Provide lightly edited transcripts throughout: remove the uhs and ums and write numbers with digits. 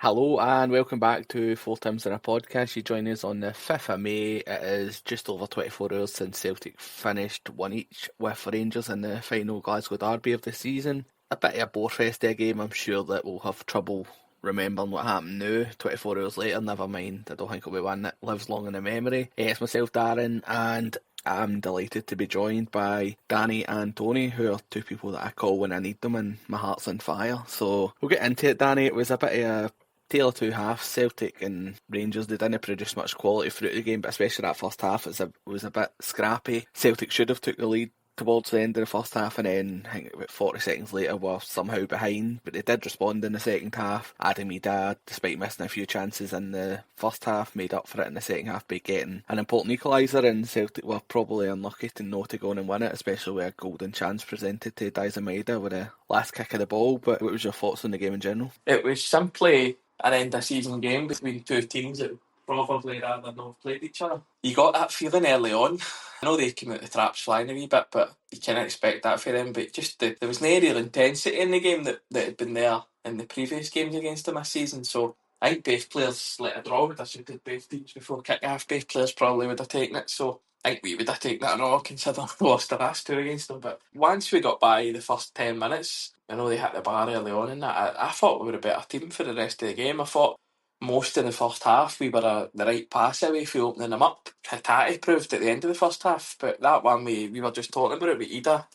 Hello and welcome back to Four Times in a Podcast. You join us on the 5th of May. It is just over 24 hours since Celtic finished 1 each with Rangers in the final Glasgow derby of the season. A bit of a bore-fest game. I'm sure that we'll have trouble remembering what happened now, 24 hours later. Never mind, I don't think it'll be one that lives long in the memory. It's myself, Darren, and I'm delighted to be joined by Danny and Tony, who are two people that I call when I need them and my heart's on fire. So we'll get into it, Danny. It was a bit of a tale of two halves. Celtic and Rangers, they didn't produce much quality throughout the game, but especially that first half, it was a bit scrappy. Celtic should have took the lead towards the end of the first half, and then I think about 40 seconds later were somehow behind, but they did respond in the second half. Adam Ida, despite missing a few chances in the first half, made up for it in the second half by getting an important equaliser, and Celtic were probably unlucky to not to go on and win it, especially with a golden chance presented to Daisa Maeda with the last kick of the ball. But what was your thoughts on the game in general? It was simply an end of season game between two teams that probably rather than not played each other. You got that feeling early on. I know they came out the traps flying a wee bit, but you can't expect that for them. But just there was no real intensity in the game that had been there in the previous games against them this season. So I think both players let a draw would have suited both teams before kick-off. Both players probably would have taken it. So I think we would have taken that draw considering we lost the last two against them. But once we got by the first 10 minutes, I know they hit the bar early on in that. I thought we were a better team for the rest of the game. I thought most in the first half we were the right pass away for opening them up. Hatate proved at the end of the first half, but that one we were just talking about it with Ida,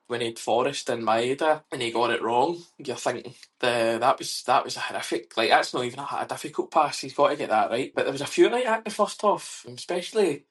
when he'd Forrest and Maeda and he got it wrong. You're thinking that was a horrific, like that's not even a difficult pass. He's got to get that right. But there was a few like that in the first half, especially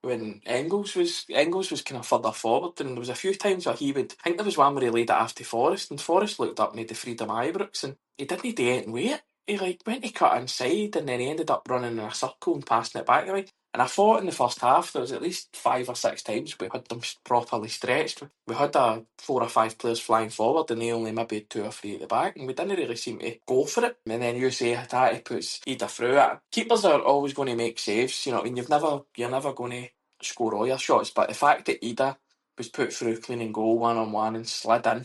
when Engels was kind of further forward, and there was a few times where I think there was one where he laid it after Forrest, and Forrest looked up and he had the freedom Ibrox, and he didn't do anything with it. He went to cut inside, and then he ended up running in a circle and passing it back away. And I thought in the first half there was at least 5 or 6 times we had them properly stretched. We had 4 or 5 players flying forward, and they only maybe had 2 or 3 at the back, and we didn't really seem to go for it. And then you say Hatate puts Ida through it. Keepers are always going to make saves. You know, I mean, you're never going to score all your shots, but the fact that Ida was put through clean and goal 1-on-1 and slid in,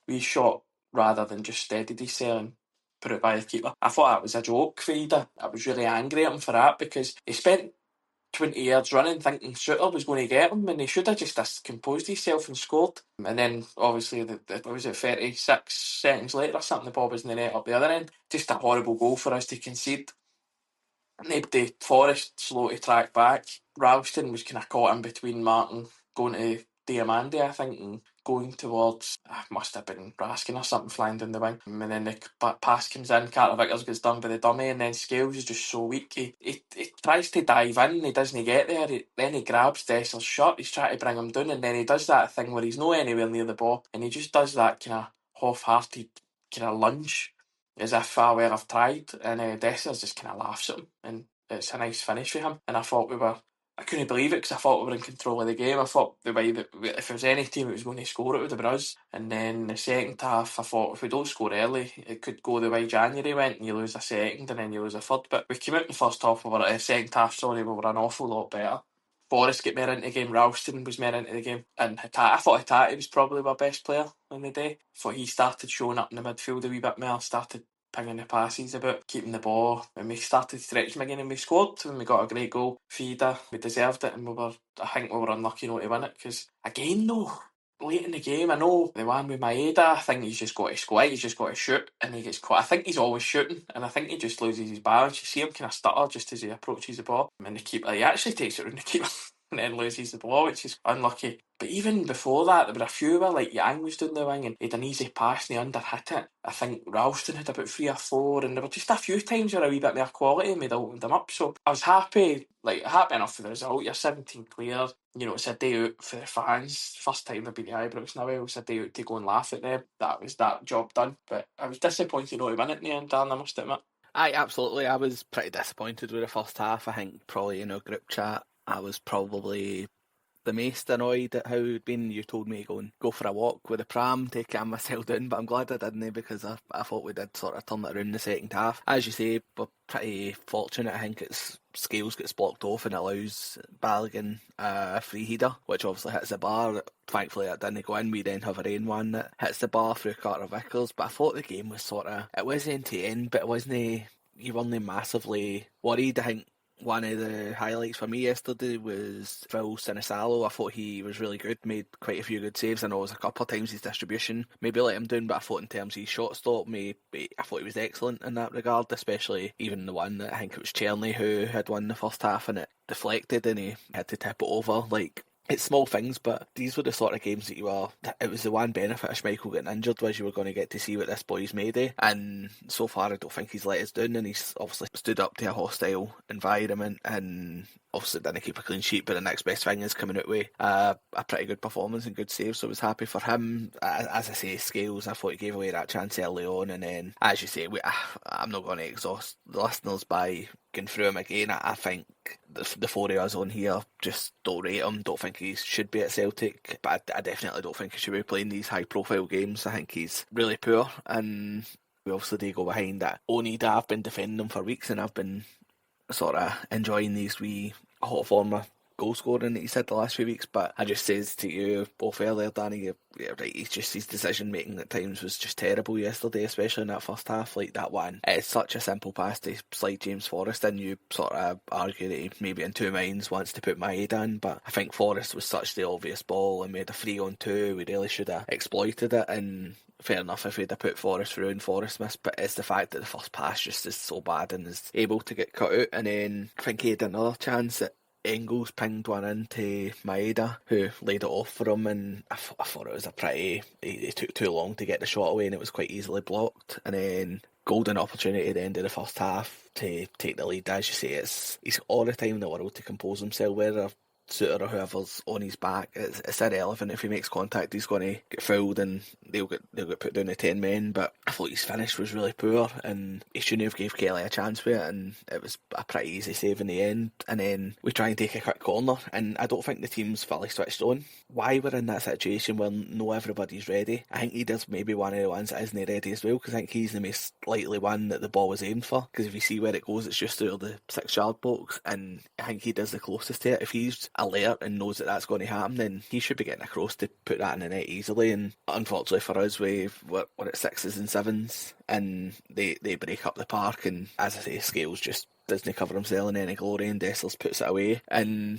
we shot rather than just steadied his there and put it by the keeper. I thought that was a joke for Ida. I was really angry at him for that because he spent 20 yards running thinking Shooter was going to get him, and he should have just composed himself and scored. And then obviously was it 36 seconds later or something, the ball was in the net up the other end. Just a horrible goal for us to concede. Nobody, Forrest slow to track back. Ralston was kind of caught in between Martin going to Diamande, I think, and going towards, must have been Raskin or something flying down the wing. And then the pass comes in, Carter Vickers gets done by the dummy, and then Scales is just so weak. He tries to dive in, he doesn't get there, then he grabs Dessler's shot, he's trying to bring him down, and then he does that thing where he's not anywhere near the ball, and he just does that kind of half-hearted kind of lunge, as if, well, I've tried, and Dessler just kind of laughs at him, and it's a nice finish for him. And I thought I couldn't believe it because I thought we were in control of the game. I thought the way that if there was any team that was going to score, it would have been us. And then the second half, I thought if we don't score early, it could go the way January went, and you lose a second and then you lose a third. But we came out in the first half, second half, we were an awful lot better. Forrest got more into the game, Ralston was more into the game, and I thought Hatate was probably our best player on the day. I thought he started showing up in the midfield a wee bit more, started pinging the passes about, keeping the ball, and we started stretching again, and we scored, and we got a great goal. Feeder, we deserved it, and I think we were unlucky not to win it, because again though, late in the game, I know the one with Maeda, I think he's just got to squat, he's just got to shoot, and he gets caught. I think he's always shooting, and I think he just loses his balance. You see him kind of stutter just as he approaches the ball, and the keeper, he actually takes it around the keeper and then loses the ball, which is unlucky. But even before that, there were a few where like Yang was down the wing and he had an easy pass and he underhit it. I think Ralston had about 3 or 4, and there were just a few times where a wee bit more quality and we'd opened them up. So I was happy enough for the result. You're 17 clear. You know, it's a day out for the fans. First time they've been to Ibrox now. It was a day out to go and laugh at them. That was that job done. But I was disappointed not to win it in the end, Dan, I must admit. Aye, absolutely. I was pretty disappointed with the first half. I think probably in our group chat, I was probably the most annoyed at how it'd been. You told me to go for a walk with a pram to calm myself down, but I'm glad I didn't, because I thought we did sort of turn it around in the second half. As you say, we're pretty fortunate. I think it's Scales gets blocked off and allows Balogun a free header, which obviously hits the bar. Thankfully that didn't go in. We then have our own one that hits the bar through Carter Vickers, but I thought the game was it was end to end, but it wasn't you weren't massively worried. I think one of the highlights for me yesterday was Phil Sinisalo. I thought he was really good, made quite a few good saves. I know it was a couple of times his distribution maybe let him down, but I thought in terms of his shot stop, I thought he was excellent in that regard, especially even the one that I think it was Cherney who had won the first half and it deflected and he had to tip it over. Like, it's small things, but these were the sort of games that it was the one benefit of Schmeichel getting injured was you were going to get to see what this boy's made of, and so far I don't think he's let us down, and he's obviously stood up to a hostile environment and obviously didn't keep a clean sheet, but the next best thing is coming out with a pretty good performance and good save, so I was happy for him. As I say, Scales, I thought he gave away that chance early on, and then, as you say, I'm not going to exhaust the listeners by going through him again. I think the four of us on here just don't rate him, don't think he should be at Celtic, but I definitely don't think he should be playing these high profile games. I think he's really poor, and we obviously do go behind that. Onida, I've been defending him for weeks and I've been sort of enjoying these wee hot form goal scoring that he's had the last few weeks, but I just says to you both earlier, Danny, yeah, right, he's just, his decision making at times was just terrible yesterday, especially in that first half. Like that one, it's such a simple pass to slide James Forrest in. You sort of argue that he maybe in two minds wants to put Maeda in, but I think Forrest was such the obvious ball and we had a 3-on-2. We really should have exploited it, and fair enough if we'd have put Forrest through and Forrest missed, but it's the fact that the first pass just is so bad and is able to get cut out. And then I think he had another chance that Engels pinged one into Maeda, who laid it off for him, and I thought it was it took too long to get the shot away and it was quite easily blocked. And then golden opportunity at the end of the first half to take the lead. As you say, he's got all the time in the world to compose himself, whether Suter or whoever's on his back, it's irrelevant. If he makes contact, he's going to get fouled and they'll get put down to 10 men. But I thought his finish was really poor and he shouldn't have gave Kelly a chance with it, and it was a pretty easy save in the end. And then we try and take a quick corner and I don't think the team's fully switched on. Why we're in that situation where no everybody's ready? I think he does maybe one of the ones that isn't ready as well, because I think he's the most likely one that the ball was aimed for, because if you see where it goes, it's just through the 6-yard box, and I think he does the closest to it. If he's alert and knows that that's going to happen, then he should be getting across to put that in the net easily. And unfortunately for us, we're at 6s and 7s and they break up the park, and as I say, Scales just doesn't cover himself in any glory and Dessers puts it away. And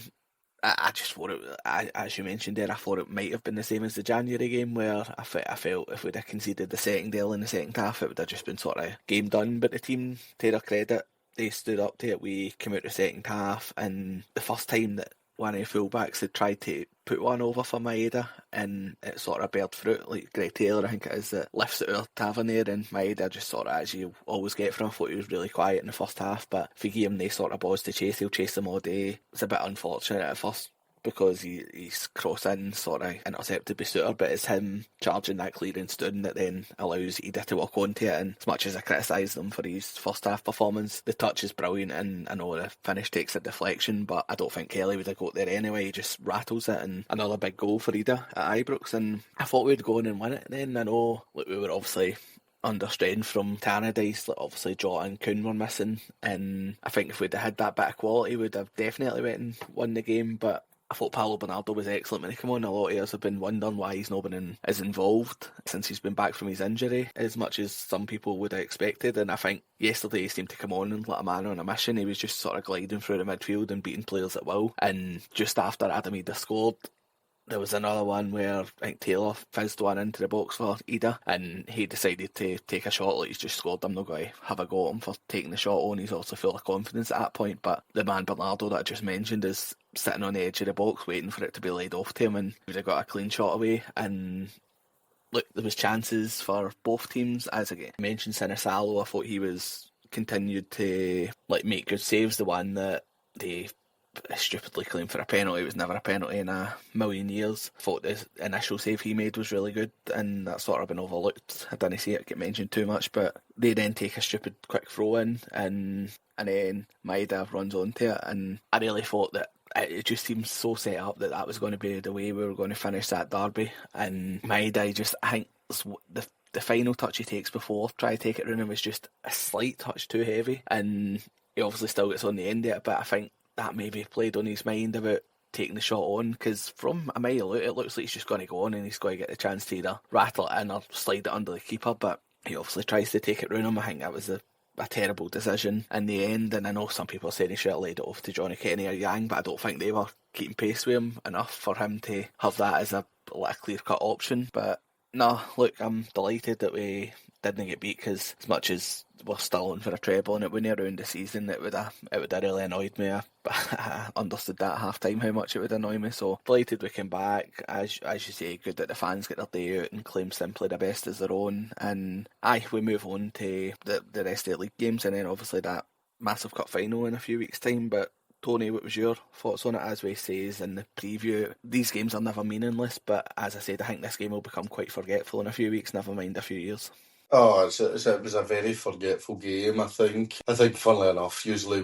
I just thought it, as you mentioned there, I thought it might have been the same as the January game, where I felt if we'd have conceded the second goal in the second half, it would have just been sort of game done. But the team, to their credit, they stood up to it. We came out the second half, and the first time that one of the fullbacks had tried to put one over for Maeda, and it sort of bared fruit. Like Greg Taylor, I think it is, that lifts it out Tavernier, and Maeda just sort of, as you always get from him, I thought he was really quiet in the first half, but if you give him the sort of balls to chase, he'll chase them all day. It's a bit unfortunate at first because he's crossing sort of intercepted by Suter, but it's him charging that clearance down that then allows Ida to walk onto it. And as much as I criticised him for his first half performance, the touch is brilliant, and I know the finish takes a deflection, but I don't think Kelly would have got there anyway. He just rattles it, and another big goal for Ida at Ibrox, and I thought we'd go in and win it then. I know, look, we were obviously under strain from Tannadice, like obviously Jota and Kuhn were missing, and I think if we'd have had that bit of quality, we'd have definitely went and won the game. But I thought Paulo Bernardo was excellent when he came on. A lot of us have been wondering why he's not been as involved since he's been back from his injury as much as some people would have expected. And I think yesterday he seemed to come on and like a man on a mission. He was just sort of gliding through the midfield and beating players at will. And just after Adam Ida scored, there was another one where I think Taylor fizzed one into the box for Ida, and he decided to take a shot. Like, he's just scored, I'm not going to have a go at him for taking the shot on. He's also full of confidence at that point. But the man Bernardo that I just mentioned is sitting on the edge of the box waiting for it to be laid off to him, and he would have got a clean shot away. And look, there was chances for both teams. As I mentioned, Sinisalo, I thought he was continued to make good saves. The one that they stupidly claimed for a penalty, it was never a penalty in a million years. I thought the initial save he made was really good, and that's sort of been overlooked. I didn't see it get mentioned too much, but they then take a stupid quick throw in, and then Maeda runs onto it, and I really thought that it just seemed so set up that was going to be the way we were going to finish that derby. And Maeda, I think the final touch he takes before try to take it round him was just a slight touch too heavy, and he obviously still gets on the end of it, but I think that maybe played on his mind about taking the shot on, because from a mile out it looks like he's just going to go on and he's going to get the chance to either rattle it in or slide it under the keeper, but he obviously tries to take it round him. I think that was the a terrible decision in the end, and I know some people are saying he should have laid it off to Johnny Kenny or Yang, but I don't think they were keeping pace with him enough for him to have that as a clear-cut option. But no, look, I'm delighted that we didn't get beat, because as much as we're still on for a treble and it wouldn't around the season, it would have really annoyed me. I understood that at half time how much it would annoy me. So delighted we came back. As you say, good that the fans get their day out and claim simply the best as their own. And we move on to the rest of the league games, and then obviously that massive cup final in a few weeks' time. But Tony, what was your thoughts on it? As we says in the preview, these games are never meaningless, but as I said, I think this game will become quite forgetful in a few weeks, never mind a few years. Oh, it was a very forgetful game, I think. Funnily enough, usually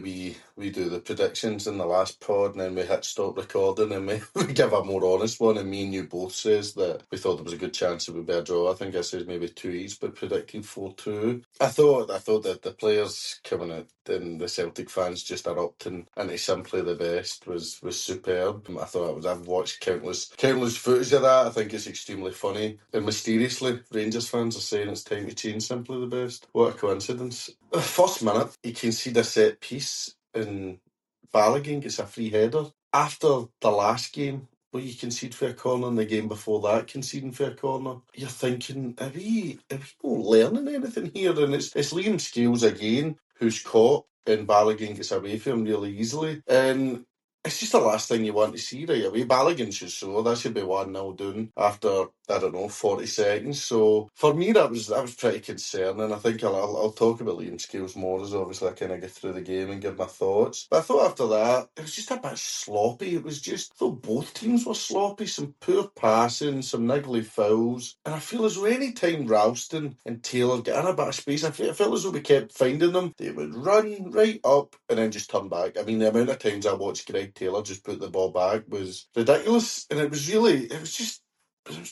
we do the predictions in the last pod and then we hit stop recording and we give a more honest one, and me and you both says that we thought there was a good chance it would be a draw. I think I said maybe 2 each, but predicting 4-2. I thought that the players coming out and the Celtic fans just erupting into simply the best was superb. I've watched countless footage of that. I think it's extremely funny. And mysteriously, Rangers fans are saying it's time to change simply the best. What a coincidence. First minute, you can see the set piece and Balogun gets a free header. After the last game, where you concede for a corner, and the game before that conceding for a corner, you're thinking, are we not learning anything here? And it's Liam Scales again who's caught, and Balogun gets away from him really easily. And it's just the last thing you want to see right away. Balogun should score. That should be 1-0 down after, 40 seconds. So for me, that was pretty concerning. I think I'll talk about Liam Scales more as obviously I kind of get through the game and give my thoughts. But I thought after that, it was just a bit sloppy. I thought both teams were sloppy. Some poor passing, some niggly fouls. And I feel as though any time Ralston and Taylor get in a bit of space, I felt as though we kept finding them. They would run right up and then just turn back. I mean, the amount of times I watched Greg Taylor just put the ball back was ridiculous. And it was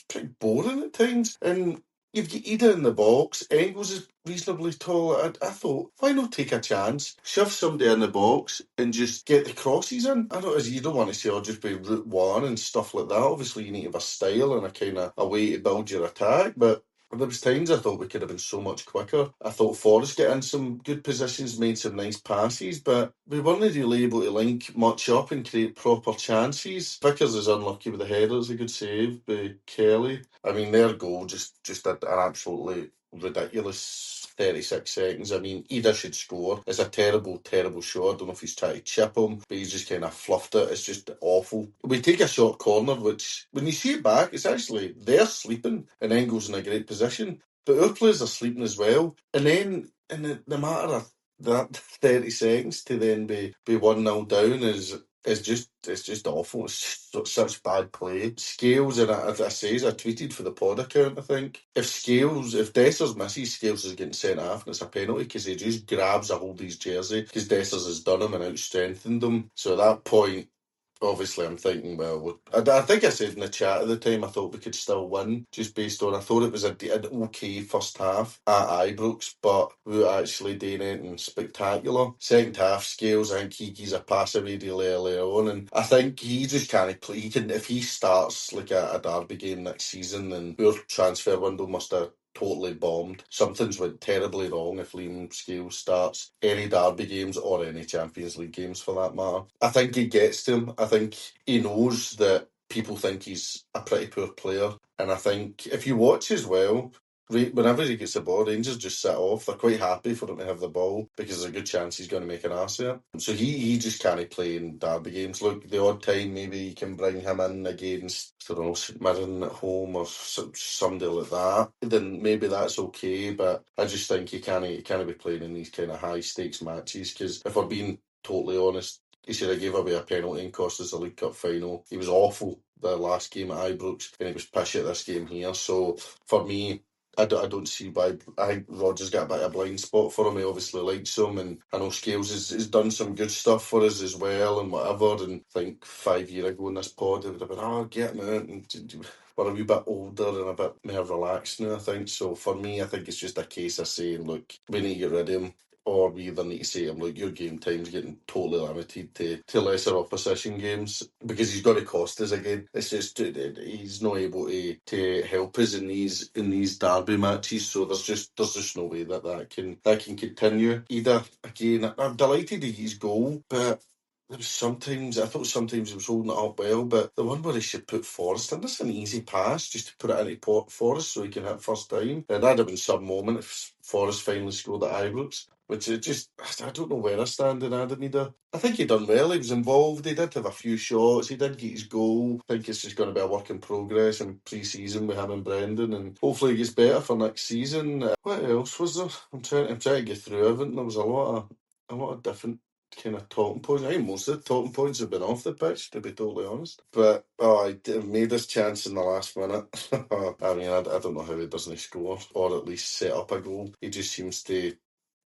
pretty boring at times. And you've got Ida in the box. Engels is reasonably tall. I thought, why not take a chance? Shove somebody in the box and just get the crosses in. I know you don't want to say, just be route one and stuff like that. Obviously, you need to have a style and a kind of a way to build your attack. But there was times I thought we could have been so much quicker. I thought Forrest got in some good positions, made some nice passes, but we weren't really able to link much up and create proper chances. Vickers is unlucky with the header. It's a good save by Kelly. I mean, their goal just an absolutely ridiculous 36 seconds. I mean, Ida should score. It's a terrible, terrible shot. I don't know if he's trying to chip him, but he's just kind of fluffed it. It's just awful. We take a short corner, which, when you see it back, it's actually, they're sleeping and Engels in a great position, but our players are sleeping as well. And then, in the matter of that 30 seconds to then be 1-0 down it's just awful. It's just such bad play. Scales, and as I tweeted for the pod account, I think. If Dessers misses, Scales is getting sent off, and it's a penalty because he just grabs a hold of his jersey because Dessers has done him and out-strengthened him. So at that point, obviously, I'm thinking, well, I think I said in the chat at the time I thought we could still win, just based on, I thought it was an okay first half at Ibrox, but we were actually doing anything spectacular. Second half, Scales, I think he gives a pass away really early on, and I think he just can't play. If he starts like a derby game next season, then our transfer window must have totally bombed. Something's went terribly wrong if Liam Scales starts any derby games or any Champions League games for that matter. I think he gets to him. I think he knows that people think he's a pretty poor player. And I think if you watch as well, whenever he gets the ball, Rangers just sit off. They're quite happy for him to have the ball because there's a good chance he's going to make an ass of it. So he just can't play in derby games. Look, the odd time maybe you can bring him in against, I don't know, St Mirren at home or somebody like that, then maybe that's okay. But I just think he can't be playing in these kind of high stakes matches, because if we're being totally honest, he should have gave away a penalty and cost us the League Cup final. He was awful the last game at Ibrox, and he was pish at this game here. So for me, I don't see why. I think Rodgers got a bit of a blind spot for him. He obviously likes him, and I know Scales has done some good stuff for us as well and whatever. And I think 5 years ago in this pod, it would have been, get him out. And we're a wee bit older and a bit more relaxed now, I think. So for me, I think it's just a case of saying, look, we need to get rid of him. or we either need to say to him, look, your game time's getting totally limited to lesser opposition games, because he's got to cost us again. It's just he's not able to help us in these derby matches, so there's just no way that can continue. Either again, I'm delighted he got his goal, but there was I thought sometimes he was holding it up well, but the one where he should put Forrest in, that's an easy pass, just to put it into Forrest so he can hit first time. And that'd have been some moment if Forrest finally scored at Ibrox, which is just, I don't know where I stand in Adam either. I think he done well, he was involved, he did have a few shots, he did get his goal. I think it's just going to be a work in progress in pre-season with him and Brendan, and hopefully he gets better for next season. What else was there? I'm trying to get through everything. There was a lot of different kind of talking points. I think most of the talking points have been off the pitch, to be totally honest. But he made his chance in the last minute. I mean, I don't know how he doesn't score or at least set up a goal. He just seems to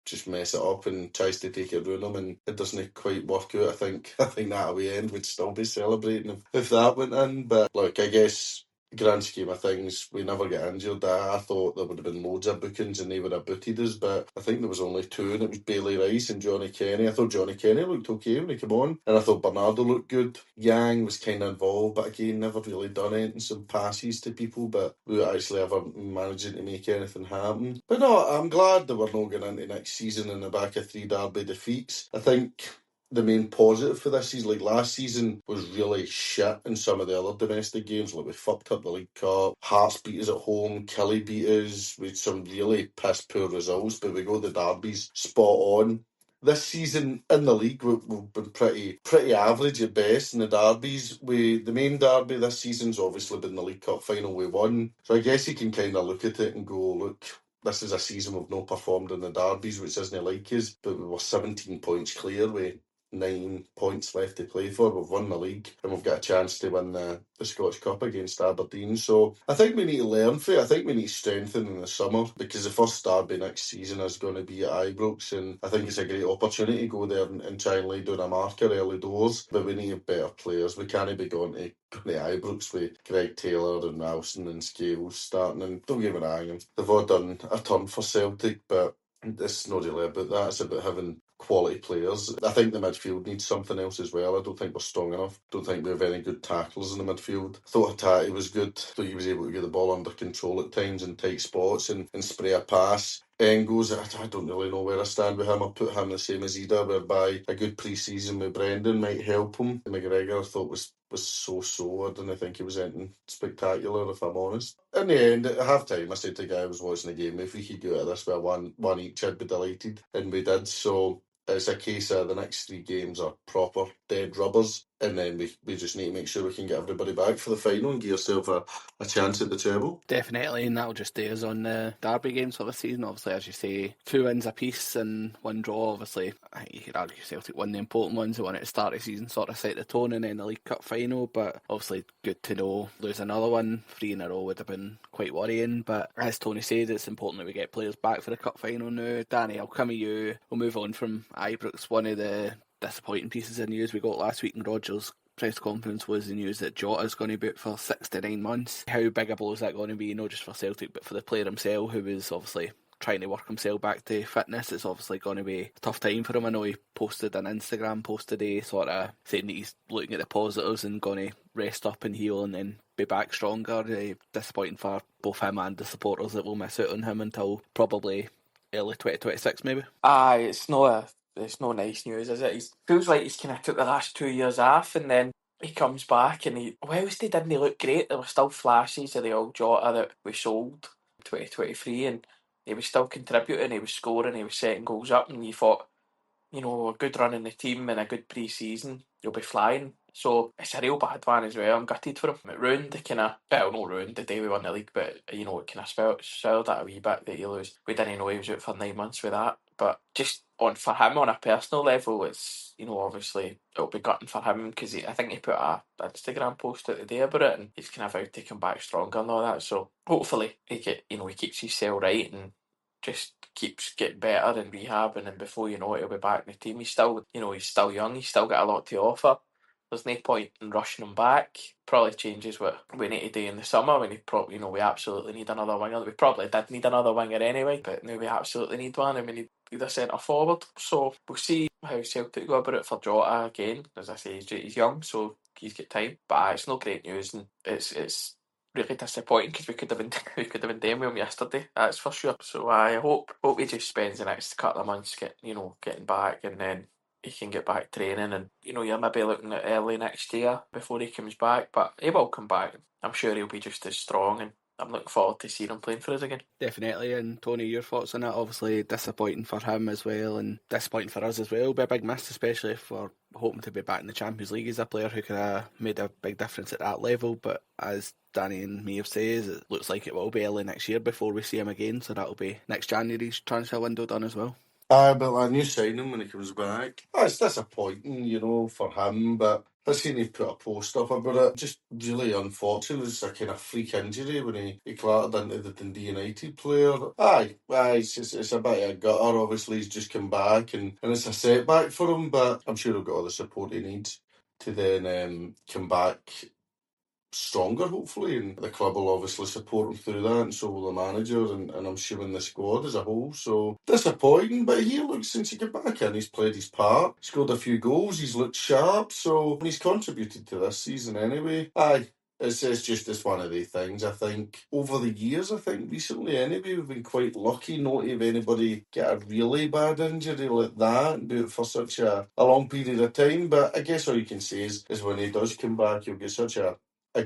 just mess it up and tries to take it around him, and it doesn't quite work out. I think that away end would still be celebrating if that went in. But look, I guess grand scheme of things, we never get injured. I thought there would have been loads of bookings and they would have booted us, but I think there was only two, and it was Bailey Rice and Johnny Kenny. I thought Johnny Kenny looked okay when he came on, and I thought Bernardo looked good. Yang was kind of involved, but again, never really done anything, some passes to people, but we were actually ever managing to make anything happen. But no, I'm glad that we're not going into next season in the back of 3 derby defeats. I think the main positive for this season, like last season, was really shit in some of the other domestic games. Like we fucked up the League Cup, Hearts beat us at home, Kelly beat us with some really piss poor results, but we got the derbies spot on. This season in the league, we've been pretty average at best in the derbies. The main derby this season's obviously been the League Cup final we won. So I guess you can kind of look at it and go, look, this is a season we've not performed in the derbies, which isn't like us, but we were 17 points clear with 9 points left to play for. We've won the league and we've got a chance to win the Scottish Cup against Aberdeen. So I think we need to learn from it. I think we need to strengthen in the summer, because the first derby next season is going to be at Ibrox, and I think it's a great opportunity to go there and try and lay down a marker early doors. But we need better players. We can't be going to Ibrox with Greg Taylor and Ralston and Scales starting. And don't get me wrong, they've all done a ton for Celtic, but it's not really about that. It's about having quality players. I think the midfield needs something else as well. I don't think we're strong enough. Don't think we have any good tackles in the midfield. I thought Hattati was good. I thought he was able to get the ball under control at times in tight spots and spray a pass. Engels, I don't really know where I stand with him. I'll put him the same as Ida, whereby a good pre-season with Brendan might help him. McGregor I thought was so. I didn't think he was anything spectacular, if I'm honest. In the end, at half time, I said to the guy I was watching the game, if we could get out of this with one each, I'd be delighted. And we did. So it's a case of the next 3 games are proper dead rubbers, and then we just need to make sure we can get everybody back for the final and give yourself a chance at the treble. Definitely, and that'll just stay us on the derby games for the season. Obviously, as you say, 2 wins apiece and 1 draw. Obviously, I think you could argue Celtic won the important ones. They won at the start of the season, sort of set the tone, and then the League Cup final. But obviously, good to know lose another one. 3 in a row would have been quite worrying. But as Tony said, it's important that we get players back for the Cup final now. Danny, I'll come at you. We'll move on from Ibrox. One of the disappointing pieces of news we got last week in Rogers' press conference was the news that Jota is going to be out for 6 to 9 months. How big a blow is that going to be, not just for Celtic, but for the player himself, who is obviously trying to work himself back to fitness? It's obviously going to be a tough time for him. I know he posted an Instagram post today sort of saying that he's looking at the positives and going to rest up and heal and then be back stronger. Disappointing for both him and the supporters that will miss out on him until probably early 2026 maybe. Aye, it's no nice news, is it? He feels like he's kind of took the last 2 years off, and then he comes back and whilst he didn't look great, there were still flashes of the old Jota that we sold in 2023, and he was still contributing, he was scoring, he was setting goals up, and you thought, a good run in the team and a good pre-season, you'll be flying. So it's a real bad one as well. I'm gutted for him. It ruined not ruined the day we won the league, but it kind of spelled that a wee bit that he lose. We didn't know he was out for 9 months with that. But just for him on a personal level, it's, obviously it'll be gutting for him, because I think he put a Instagram post out today about it, and he's kind of vowed to come back stronger and all that. So hopefully he keeps his cell right and just keeps getting better and rehabbing, and before you know it, he'll be back in the team. He's still young. He's still got a lot to offer. there's no point in rushing him back. Probably changes what we need to do in the summer when we absolutely need another winger. We probably did need another winger anyway, but now we absolutely need one, and we need a centre forward. So we'll see how Celtic go about it for Jota again. As I say, he's young, so he's got time. But it's no great news, and it's really disappointing because we could have been doing well yesterday. That's for sure. So I hope he just spends the next couple of months getting back, and then he can get back training, and you're maybe looking at early next year before he comes back, but he will come back. I'm sure he'll be just as strong, and I'm looking forward to seeing him playing for us again. Definitely. And Tony, your thoughts on it? Obviously disappointing for him as well, and disappointing for us as well. It'll be a big miss, especially if we're hoping to be back in the Champions League as a player who could have made a big difference at that level. But as Danny and me have said, it looks like it will be early next year before we see him again, so that'll be next January's transfer window done as well. But I knew sign him when he comes back. It's disappointing, for him, but I seen he put a post up about it. Just really unfortunate. It's a kind of freak injury when he clattered into the Dundee United player. It's a bit of a gutter. Obviously, he's just come back, and it's a setback for him, but I'm sure he'll get all the support he needs to then come back stronger, hopefully, and the club will obviously support him through that, and so will the manager, and I'm assuming the squad as a whole. So disappointing, but he looks, since he got back in, he's played his part, scored a few goals, he's looked sharp, so he's contributed to this season anyway. It's one of the things. I think over the years, recently anyway, we've been quite lucky not to have anybody get a really bad injury like that and do it for such a long period of time. But I guess all you can say is when he does come back, he'll get such a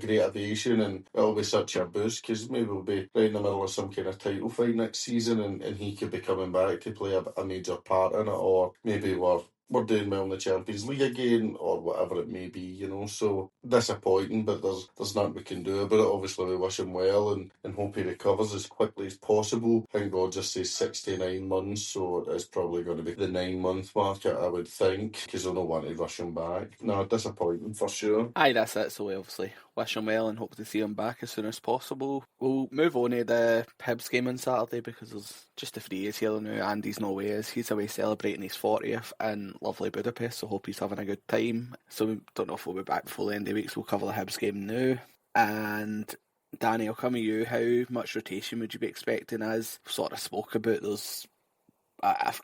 great ovation, and it'll be such a boost because maybe we'll be right in the middle of some kind of title fight next season, and he could be coming back to play a major part in it, or maybe we're doing well in the Champions League again, or whatever it may be, So disappointing, but there's nothing we can do about it. Obviously, we wish him well and hope he recovers as quickly as possible. I think Roger says 69 months, so it's probably going to be the 9-month mark, I would think, because they'll not want to rush him back. No, disappointing for sure. Aye, that's it. So we obviously wish him well and hope to see him back as soon as possible. We'll move on to the Hibs game on Saturday because there's just the 3 days here now. Andy's no way is. He's away celebrating his 40th in lovely Budapest, so hope he's having a good time. So we don't know if we'll be back before the end of the week, so we'll cover the Hibs game now. And Danny, I'll come to you. How much rotation would you be expecting? As we sort of spoke about, there's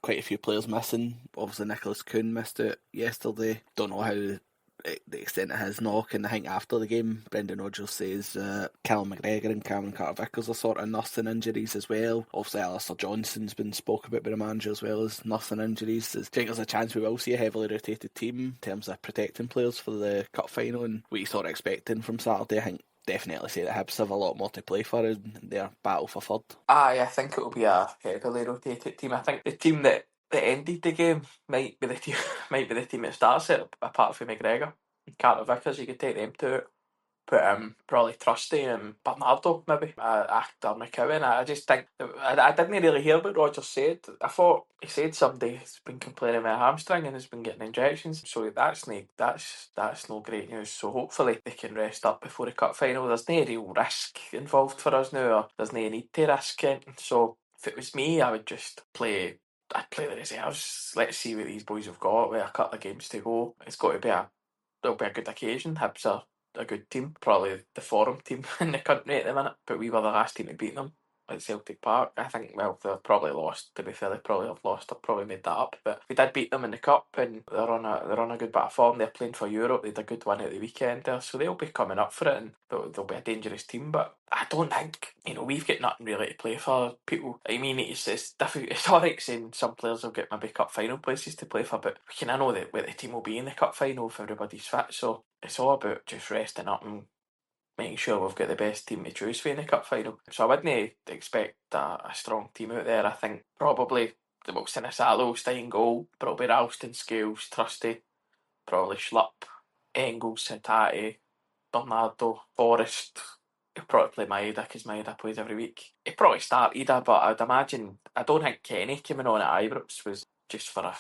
quite a few players missing. Obviously, Nicholas Kuhn missed it yesterday. Don't know how the extent of his knock, and I think after the game, Brendan Rodgers says Callum McGregor and Cameron Carter-Vickers are sort of nursing injuries as well. Obviously, Alistair Johnson's been spoke about by the manager as well as nursing injuries. Do you think there's a chance we will see a heavily rotated team in terms of protecting players for the cup final, and what you sort of expecting from Saturday? I think definitely say that Hibs have a lot more to play for in their battle for third. I think it will be a heavily rotated team. I think the team that ended the game might be the team that starts it, apart from McGregor and Carter Vickers. You could take them to it. But probably Trusty and Bernardo, maybe. After McCowan. I just think I didn't really hear what Roger said. I thought he said somebody's been complaining with a hamstring and has been getting injections. So that's no great news. So hopefully they can rest up before the cup final. There's no real risk involved for us now, or there's no need to risk it. So if it was me, I would just play. I'd play the reserves. Let's see what these boys have got with a couple of games to go. It's got to be it'll be a good occasion. Hibs are a good team, probably the forum team in the country at the minute, but we were the last team to beat them at Celtic Park. I think, well, they've probably lost, to be fair, they probably have lost, I've probably made that up, but we did beat them in the cup, and they're on a good bit of form. They're playing for Europe, they had a good win at the weekend there, so they'll be coming up for it, and they'll be a dangerous team, but I don't think, we've got nothing really to play for. People, I mean, it's difficult, it's alright saying some players will get maybe cup final places to play for, but we can know that what the team will be in the cup final if everybody's fit, so it's all about just resting up and making sure we've got the best team to choose for in the cup final. So I wouldn't expect a strong team out there. I think probably the Sinisalo, Stein goal, probably Ralston, Scales, Trusty, probably Schlupp, Engels, Hitati, Bernardo, Forrest. He'll probably play Maeda because Maeda plays every week. He'd probably start Ida, but I'd imagine, I don't think Kenny coming on at Ibrox was just for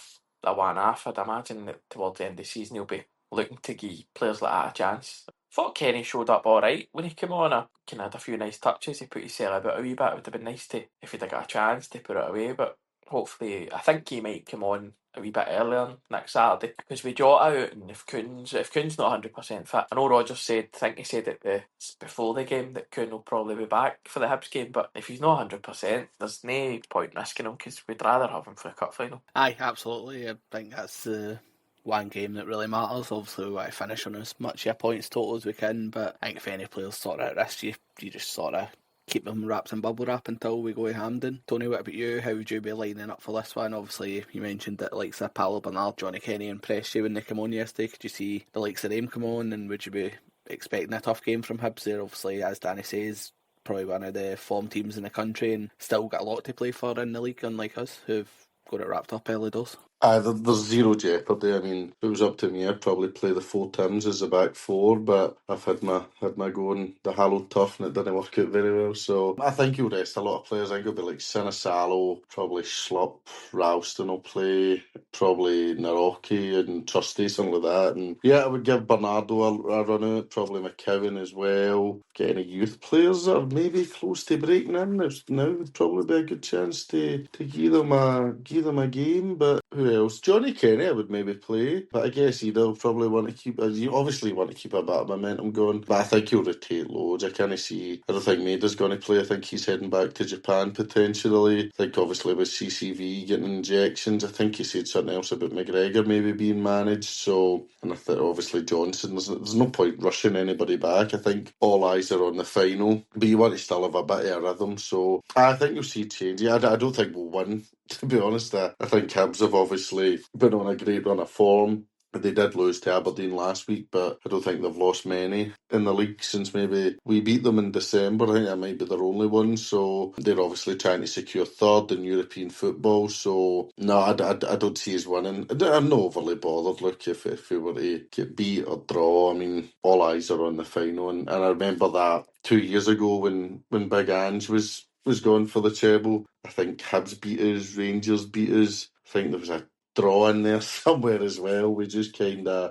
a one-off. I'd imagine that towards the end of the season he'll be looking to give players like that a chance. Thought Kenny showed up alright when he came on. Kind of had a few nice touches. He put his cell about a wee bit. It would have been nice if he'd have got a chance to put it away, but hopefully, I think he might come on a wee bit earlier next Saturday, because we Jota out, and if Kuhn's not 100% fit, I know Roger said, I think he said it before the game, that Kuhn will probably be back for the Hibs game, but if he's not 100%, there's no point risking him, because we'd rather have him for a cup final. Aye, absolutely. I think that's the one game that really matters. Obviously, we want to finish on as much of a points total as we can, but I think if any players sort of at risk, you just sort of keep them wrapped in bubble wrap until we go to Hampden. Tony, what about you? How would you be lining up for this one? Obviously, you mentioned that likes of Paolo Bernard, Johnny Kenny impressed you when they came on yesterday. Could you see the likes of them come on, and would you be expecting a tough game from Hibs there? Obviously, as Danny says, probably one of the form teams in the country and still got a lot to play for in the league, unlike us, who've got it wrapped up early doors. There's zero jeopardy. I mean, if it was up to me, I'd probably play the 4 Tims as the back 4, but I've had my go on the hallowed turf and it didn't work out very well. So I think he'll rest a lot of players. I think it'll be like Sinisalo, probably Schlupp, Ralston will play, probably Naroki and Trusty, something like that. And yeah, I would give Bernardo a run out, probably McCowan as well. Get any youth players that are maybe close to breaking in. Now would probably be a good chance to give them a game, but who else? Johnny Kenny I would maybe play, but I guess he'll probably want to keep. You obviously want to keep a bit of momentum going, but I think he'll rotate loads. I don't think Maida's going to play. I think he's heading back to Japan potentially. I think obviously with CCV getting injections, I think he said something else about McGregor maybe being managed. So, and I think obviously Johnson. There's no point rushing anybody back. I think all eyes are on the final, but you want to still have a bit of a rhythm. So I think you'll see change. Yeah, I don't think we'll win. To be honest, I think Hibs have obviously been on a great run of form. They did lose to Aberdeen last week, but I don't think they've lost many in the league since maybe we beat them in December. I think that might be their only one. So they're obviously trying to secure third in European football. So no, I don't see us winning. I'm not overly bothered. Look, if we were to get beat or draw, I mean, all eyes are on the final. And I remember that 2 years ago when Big Ange was going for the treble. I think Hibs beat us, Rangers beat us. I think there was a draw in there somewhere as well. We just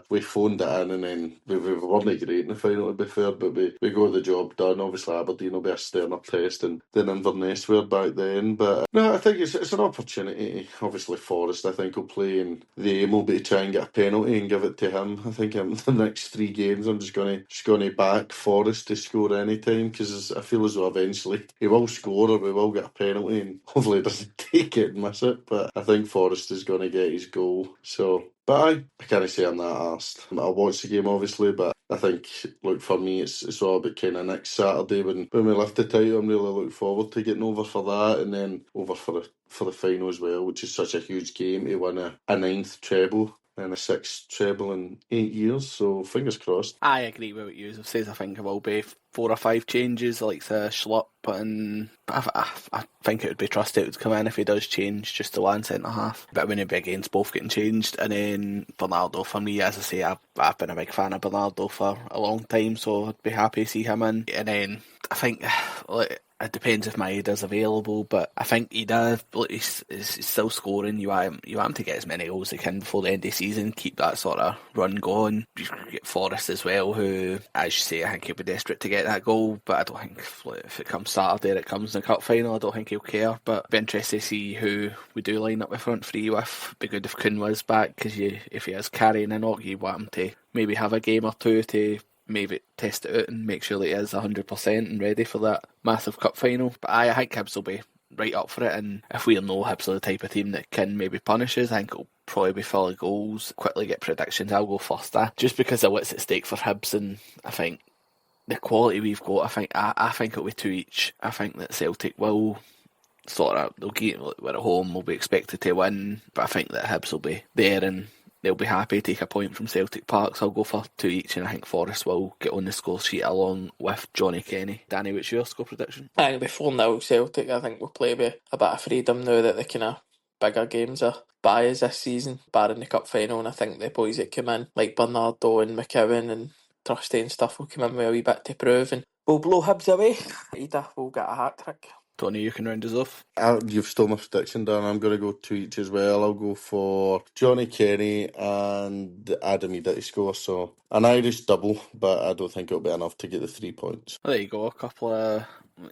we phoned it in, and then we weren't great in the final, to be fair, but we got the job done. Obviously Aberdeen will be a sterner test than Inverness were back then, but no, I think it's an opportunity. Obviously Forrest I think will play, and the aim will be to try and get a penalty and give it to him. I think in the next 3 games I'm just going to back Forrest to score any time, because I feel as though eventually he will score or we will get a penalty, and hopefully he doesn't take it and miss it, but I think Forrest is going to get his goal. So, but I can't say I'm that arsed. I'll watch the game obviously, but I think, look, for me it's all about kind of next Saturday when we lift the title. I'm really looking forward to getting over for that, and then over for the final as well, which is such a huge game to win a 9th treble and a 6th treble in 8 years, so fingers crossed. I agree with what you says. I think there will be 4 or 5 changes, like the Schlupp, and I think it would be Trusty to come in if he does change just to one centre half. But I wouldn't be against both getting changed. And then Bernardo, for me, as I say, I've been a big fan of Bernardo for a long time, so I'd be happy to see him in. And then I think it depends if Maeda's available, but I think he's still scoring. You want him to get as many goals as he can before the end of the season, keep that sort of run going. You get Forrest as well, who, as you say, I think he'll be desperate to get that goal, but I don't think if it comes Saturday or it comes in the cup final, I don't think he'll care. But it'd be interesting to see who we do line up with front three with. Be good if Kuhn was back, because if he is carrying a knock, you want him to maybe have a game or two to maybe test it out and make sure that he is 100% and ready for that massive cup final. But I think Hibs will be right up for it, and if we know Hibs are the type of team that can maybe punish us, I think it'll probably be full of goals. Quickly get predictions. I'll go first, just because of what's at stake for Hibs, and I think the quality we've got, I think it'll be 2 each. I think that Celtic will they'll get, we're at home, we'll be expected to win, but I think that Hibs will be there and they'll be happy to take a point from Celtic Park, so I'll go for 2 each, and I think Forrest will get on the score sheet along with Johnny Kenny. Danny, what's your score prediction? I think it'll be 4-0 Celtic. I think we'll play with a bit of freedom now that the kind of bigger games are by us this season, barring the cup final, and I think the boys that come in, like Bernardo and McCowan and Trusty and stuff, will come in with a wee bit to prove, and we'll blow Hibs away. Ida will get a hat-trick. Tony, you can round us off. You've stole my prediction, Dan. I'm going to go 2 each as well. I'll go for Johnny Kenny and Adam Ida to score. So an Irish double, but I don't think it'll be enough to get the 3 points. Well, there you go. A couple of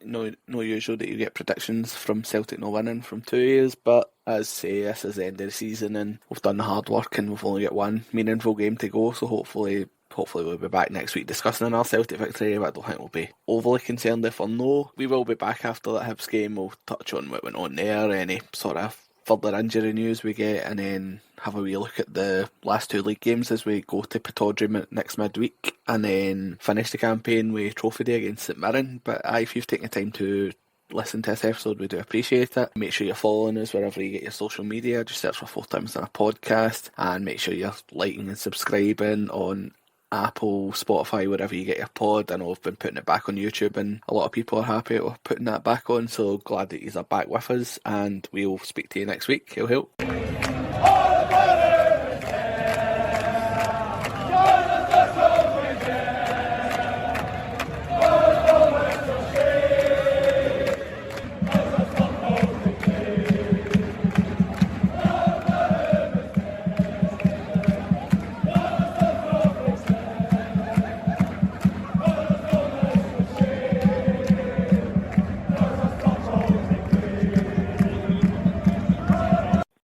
no usual that you get predictions from Celtic no winning from 2 years, but As say, this is the end of the season and we've done the hard work and we've only got one meaningful game to go, so hopefully we'll be back next week discussing our Celtic victory, but I don't think we'll be overly concerned if we're no. We will be back after that Hibs game. We'll touch on what went on there, any sort of further injury news we get, and then have a wee look at the last two league games as we go to Pittodrie next midweek, and then finish the campaign with Trophy Day against St Mirren. But if you've taken the time to listen to this episode, we do appreciate it. Make sure you're following us wherever you get your social media. Just search for 4 Times in a Podcast, and make sure you're liking and subscribing on Apple, Spotify, wherever you get your pod. I know I've been putting it back on YouTube and a lot of people are happy with putting that back on, so glad that you are back with us, and we'll speak to you next week. He'll help.